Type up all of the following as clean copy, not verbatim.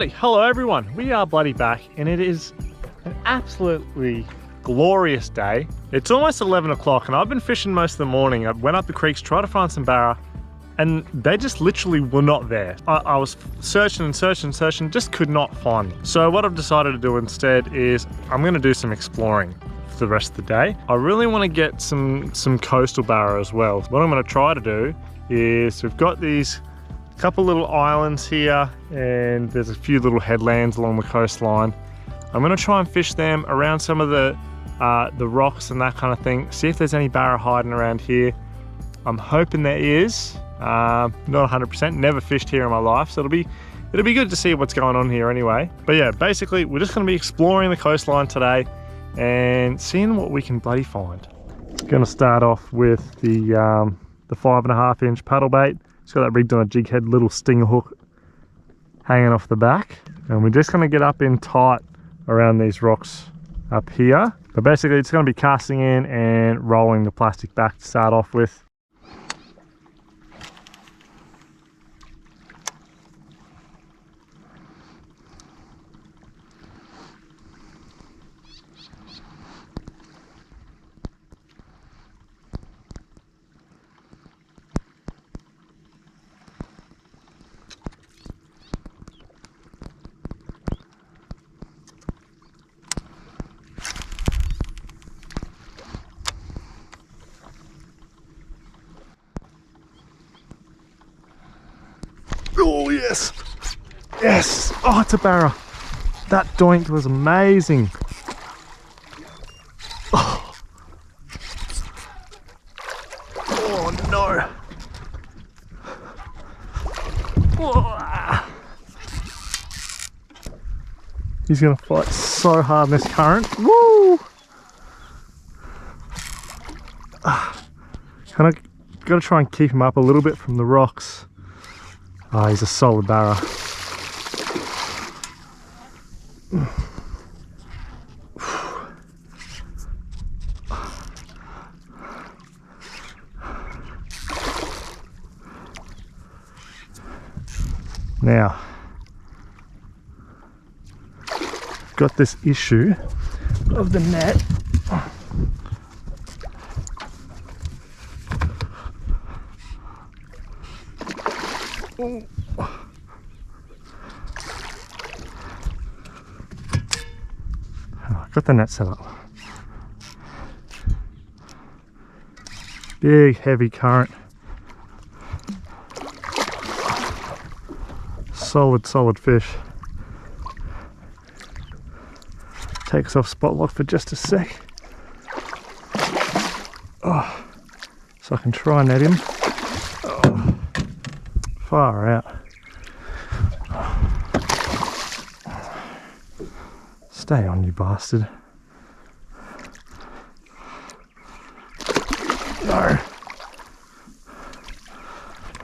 Bloody hello everyone, we are bloody back and it is an absolutely glorious day. It's almost 11 o'clock and I've been fishing most of the morning. I went up the creeks, tried to find some barra and they just literally were not there. I was searching and searching and searching, just could not find them. So what I've decided to do instead is I'm going to do some exploring for the rest of the day. I really want to get some coastal barra as well. What I'm going to try to do is we've got these couple little islands here and there's a few little headlands along the coastline. I'm going to try and fish them around some of the rocks and that kind of thing, see if there's any barra hiding around here. I'm hoping there is, not 100%, never fished here in my life, so it'll be good to see what's going on here anyway. But yeah, basically we're just going to be exploring the coastline today and seeing what we can bloody find. Going to start off with the 5.5 inch paddle bait. It's got that rigged on a jig head, little stinger hook hanging off the back. And we're just going to get up in tight around these rocks up here. But basically it's going to be casting in and rolling the plastic back to start off with. Oh yes, yes, oh it's a barra. That doink was amazing. Oh, oh no. Oh. He's gonna fight so hard in this current. Woo! Gotta try and keep him up a little bit from the rocks. Oh, he's a solid barra. Now, got this issue of the net. Got the net set up. Big heavy current. Solid fish. Take us off spot lock for just a sec. Oh, so I can try and net him. Oh, far out. Stay on, you bastard. No.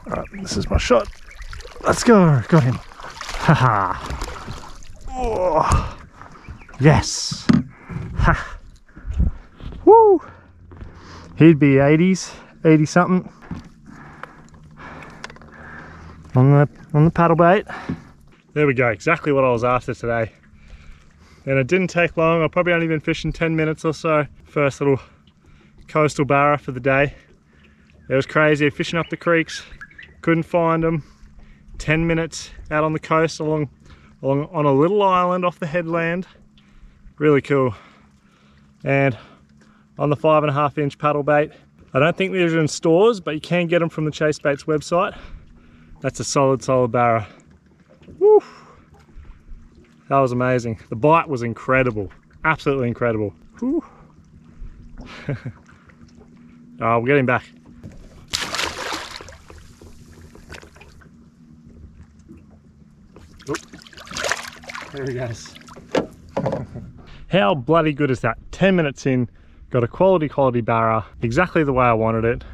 Alright, this is my shot. Let's go. Got him. Haha. Oh. Yes. Ha. Woo. He'd be 80s, 80 something. On the paddle bait. There we go. Exactly what I was after today. And it didn't take long. I've probably only been fishing 10 minutes or so. First little coastal barra for the day. It was crazy, fishing up the creeks, couldn't find them. 10 minutes out on the coast along on a little island off the headland. Really cool. And on the 5.5 inch paddle bait. I don't think these are in stores, but you can get them from the Chasebaits website. That's a solid barra. Woo! That was amazing. The bite was incredible. Absolutely incredible. Whew. Oh, we'll get him back. Oop. There he goes. How bloody good is that? 10 minutes in, got a quality barra, exactly the way I wanted it.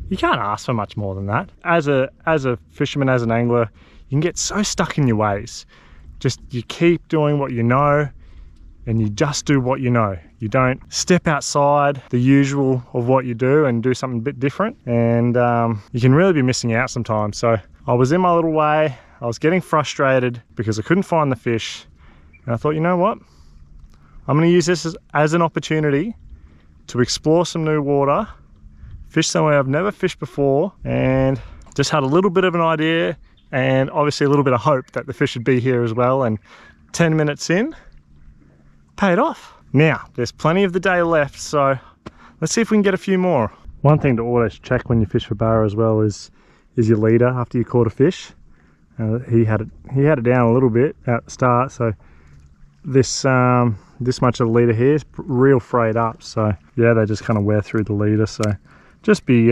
You can't ask for much more than that. As a fisherman, as an angler, you can get so stuck in your ways. Just you keep doing what you know and you just do what you know. You don't step outside the usual of what you do and do something a bit different, and you can really be missing out sometimes. So I was in my little way, I was getting frustrated because I couldn't find the fish. And I thought, you know what? I'm going to use this as an opportunity to explore some new water, fish somewhere I've never fished before, and just had a little bit of an idea and obviously a little bit of hope that the fish would be here as well. And 10 minutes in, paid off. Now, there's plenty of the day left, so let's see if we can get a few more. One thing to always check when you fish for barra as well is your leader after you caught a fish. He had it down a little bit at the start, so this much of the leader here is real frayed up. So yeah, they just kind of wear through the leader. So just be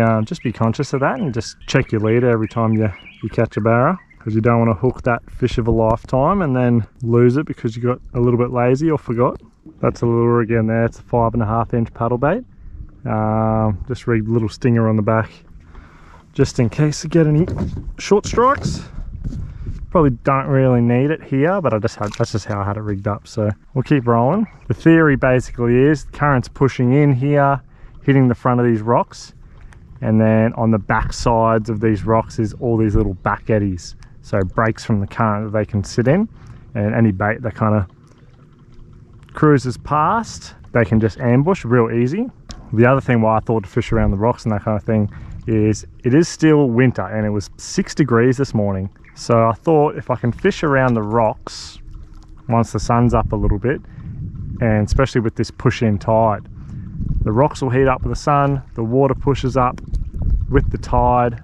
conscious of that, and just check your leader every time you catch a barra, because you don't want to hook that fish of a lifetime and then lose it because you got a little bit lazy or forgot. That's a lure again there. It's a 5.5 inch paddle bait. Just rigged a little stinger on the back just in case you get any short strikes. Probably don't really need it here, but that's just how I had it rigged up. So we'll keep rolling. The theory basically is the current's pushing in here, hitting the front of these rocks, and then on the back sides of these rocks is all these little back eddies, so breaks from the current that they can sit in, and any bait that kind of cruises past, they can just ambush real easy. The other thing why I thought to fish around the rocks and that kind of thing is it is still winter, and it was 6 degrees this morning. So I thought if I can fish around the rocks once the sun's up a little bit, and especially with this push-in tide, the rocks will heat up with the sun, the water pushes up with the tide,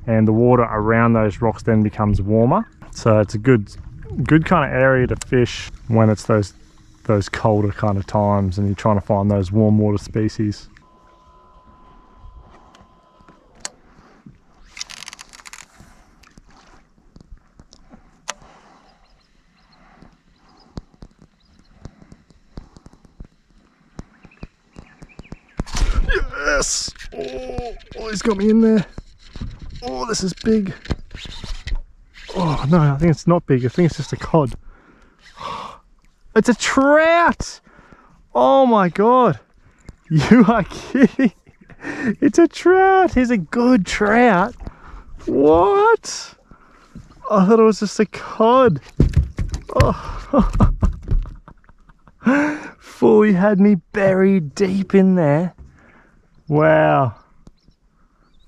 and the water around those rocks then becomes warmer. So it's a good kind of area to fish when it's those colder kind of times and you're trying to find those warm water species. Yes! Oh, he's got me in there. Oh, this is big. Oh no, I think it's not big. I think it's just a cod. It's a trout! Oh my god. You are kidding. It's a trout. He's a good trout. What? I thought it was just a cod. Oh. Fully had me buried deep in there. Wow.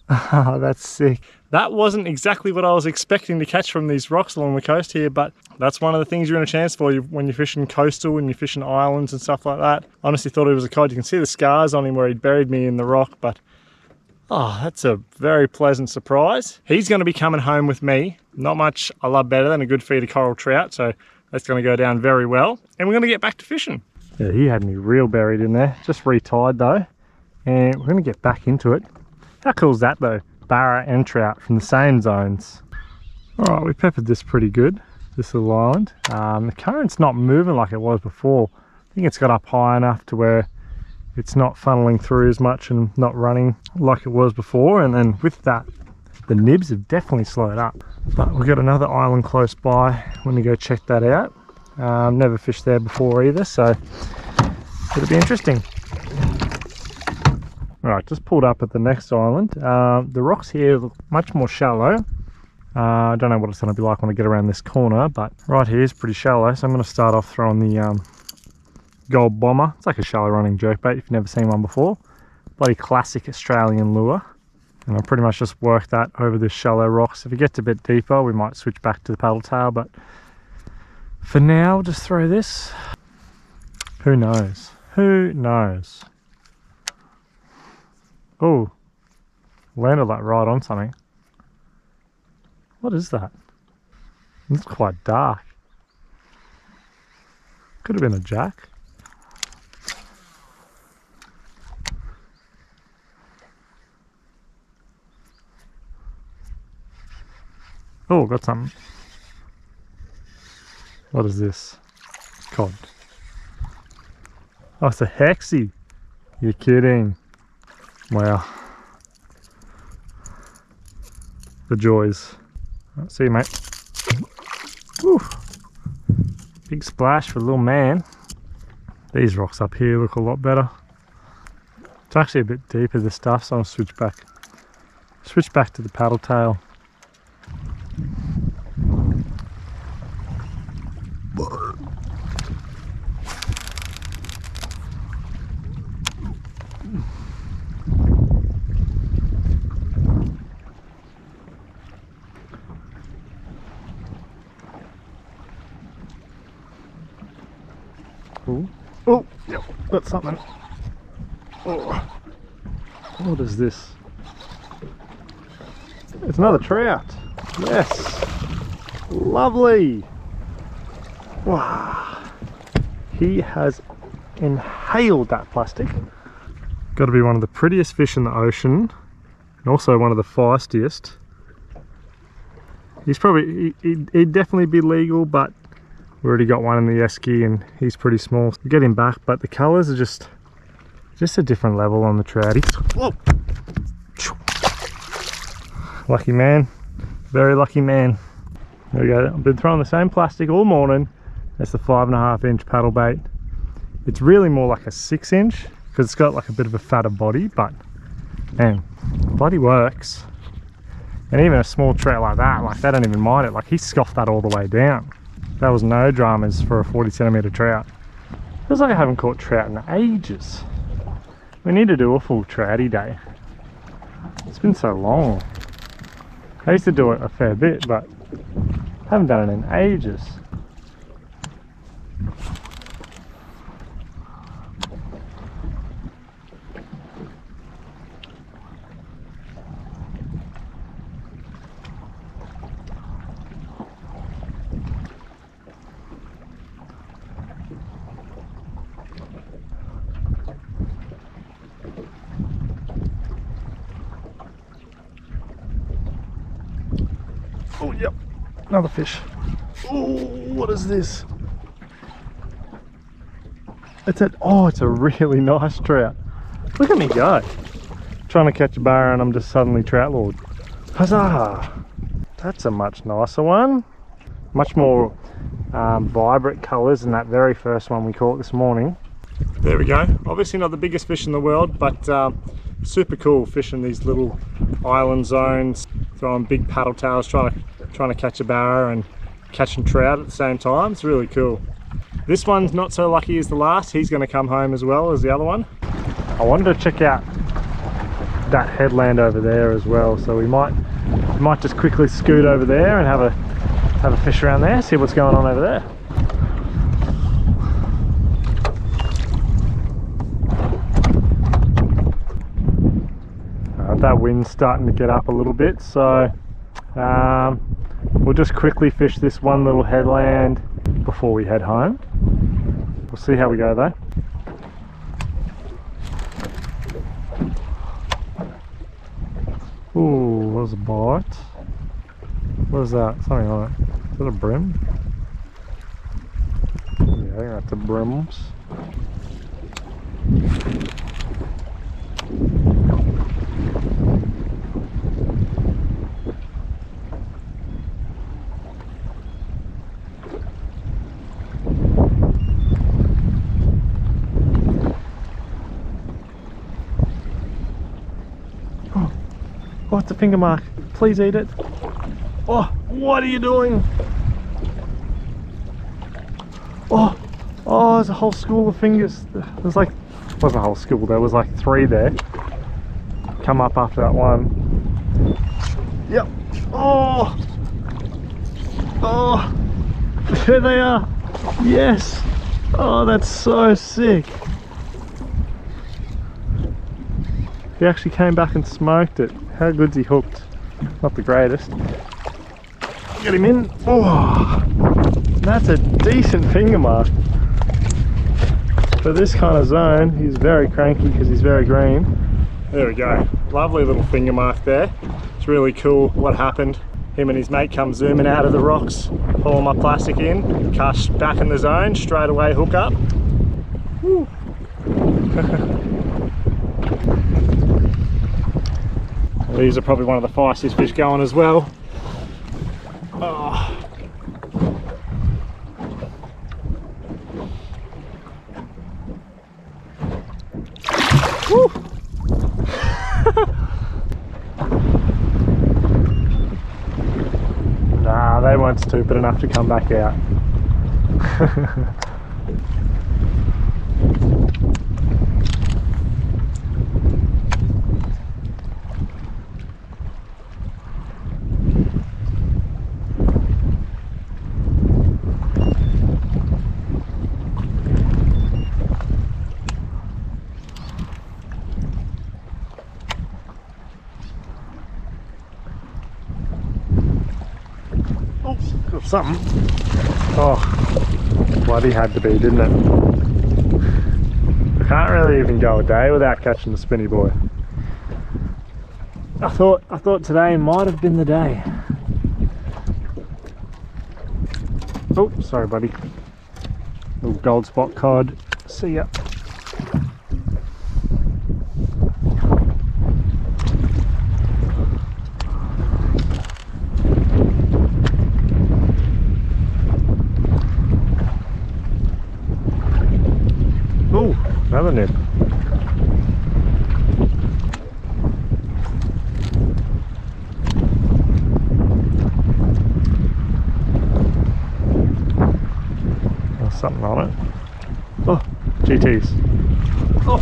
Oh, that's sick. That wasn't exactly what I was expecting to catch from these rocks along the coast here, but that's one of the things you're in a chance for when you're fishing coastal and you're fishing islands and stuff like that. Honestly thought it was a cod. You can see the scars on him where he'd buried me in the rock, but oh, that's a very pleasant surprise. He's going to be coming home with me. Not much I love better than a good feed of coral trout, so that's going to go down very well. And we're going to get back to fishing. Yeah, he had me real buried in there. Just retied though. And we're going to get back into it. How cool is that though? Barra and trout from the same zones. Alright, we peppered this pretty good, this little island. The current's not moving like it was before. I think it's got up high enough to where it's not funneling through as much and not running like it was before. And then with that, the nibs have definitely slowed up. But we've got another island close by. I'm going to go check that out. Never fished there before either, so it'll be interesting. Alright, just pulled up at the next island. The rocks here look much more shallow. I don't know what it's going to be like when I get around this corner, but right here is pretty shallow, so I'm going to start off throwing the gold bomber. It's like a shallow running jerkbait if you've never seen one before. Bloody classic Australian lure. And I'll pretty much just work that over the shallow rocks. If it gets a bit deeper, we might switch back to the paddle tail, but for now, just throw this. Who knows? Who knows? Oh, landed that right on something. What is that? It's quite dark. Could have been a jack. Oh, got something. What is this? Cod. Oh, it's a hexie. You're kidding. Wow. The joys. See you, mate. Whew. Big splash for the little man. These rocks up here look a lot better. It's actually a bit deeper, this stuff, so I'll switch back to the paddle tail. Ooh. Oh, yep, got something. Oh. What is this? It's another trout. Yes. Lovely. Wow. He has inhaled that plastic. Got to be one of the prettiest fish in the ocean, and also one of the feistiest. He's probably, he'd definitely be legal, but we already got one in the esky and he's pretty small. We get him back, but the colours are just a different level on the trouties. Whoa. Lucky man, very lucky man. There we go. I've been throwing the same plastic all morning. That's the 5.5 inch paddle bait. It's really more like a 6 inch because it's got like a bit of a fatter body, but man, bloody works. And even a small trout like that, like they don't even mind it. Like he scoffed that all the way down. That was no dramas for a 40 centimetre trout. Feels like I haven't caught trout in ages. We need to do a full trouty day. It's been so long. I used to do it a fair bit, but haven't done it in ages. Oh, yep, another fish. Oh, what is this? It's a really nice trout. Look at me go. Trying to catch a barra and I'm just suddenly trout lord. Huzzah! That's a much nicer one. Much more vibrant colours than that very first one we caught this morning. There we go. Obviously not the biggest fish in the world, but super cool fishing these little island zones, throwing big paddle tails, trying to catch a barra and catching trout at the same time. It's really cool. This one's not so lucky as the last. He's going to come home as well as the other one. I wanted to check out that headland over there as well, so we might just quickly scoot over there and have a fish around there, see what's going on over there. That wind's starting to get up a little bit, so we'll just quickly fish this one little headland before we head home. We'll see how we go though. Ooh, what was a bite? What is that? Something like that. Is that a brim? Yeah, I think that's a brims. Oh, it's a finger mark. Please eat it. Oh, what are you doing? Oh, there's a whole school of fingers. There's like, it wasn't a whole school, there was like 3 there. Come up after that one. Yep. Oh, there they are. Yes. Oh, that's so sick. He actually came back and smoked it. How good's he hooked? Not the greatest. Get him in. Oh, that's a decent finger mark. For this kind of zone, he's very cranky because he's very green. There we go. Lovely little finger mark there. It's really cool what happened. Him and his mate come zooming out of the rocks, pull my plastic in, cast back in the zone, straight away hook up. Woo. These are probably one of the fastest fish going as well. Oh. Woo. Nah, they weren't stupid enough to come back out. something. Oh, bloody had to be, didn't it? I can't really even go a day without catching the spinny boy. I thought today might have been the day. Oh, sorry buddy. Little gold spot cod. See ya. Oh, another nib. Something on it. Oh, GTs. Oh,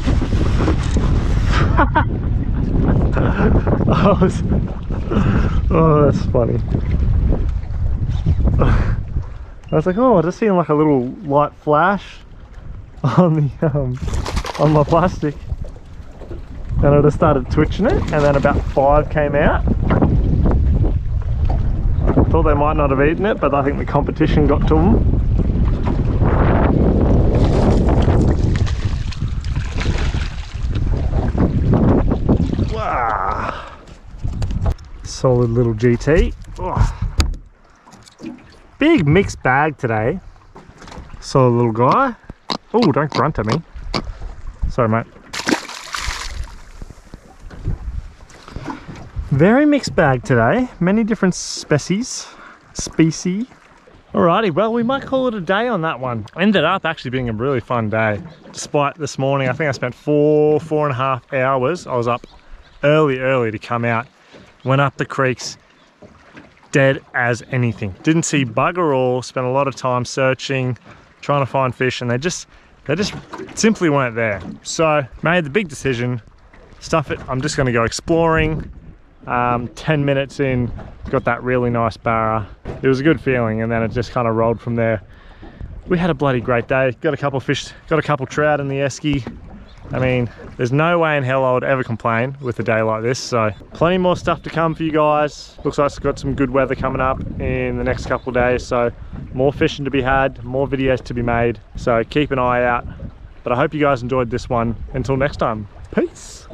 oh, that's funny. I was like, oh, I just seen like a little light flash on the on my plastic, and I just started twitching it, and then about 5 came out. Thought they might not have eaten it, but I think the competition got to them. Solid little GT. Oh. Big mixed bag today. Solid little guy. Oh, don't grunt at me. Sorry, mate. Very mixed bag today. Many different species. Alrighty, well, we might call it a day on that one. Ended up actually being a really fun day. Despite this morning, I think I spent four and a half hours. I was up early to come out. Went up the creeks, dead as anything. Didn't see bugger all, spent a lot of time searching, trying to find fish, and they just simply weren't there. So, made the big decision, stuff it, I'm just gonna go exploring. 10 minutes in, got that really nice barra. It was a good feeling, and then it just kind of rolled from there. We had a bloody great day. Got a couple of fish, got a couple trout in the esky. I mean, there's no way in hell I would ever complain with a day like this. So plenty more stuff to come for you guys. Looks like it's got some good weather coming up in the next couple of days. So more fishing to be had, more videos to be made. So keep an eye out. But I hope you guys enjoyed this one. Until next time, peace.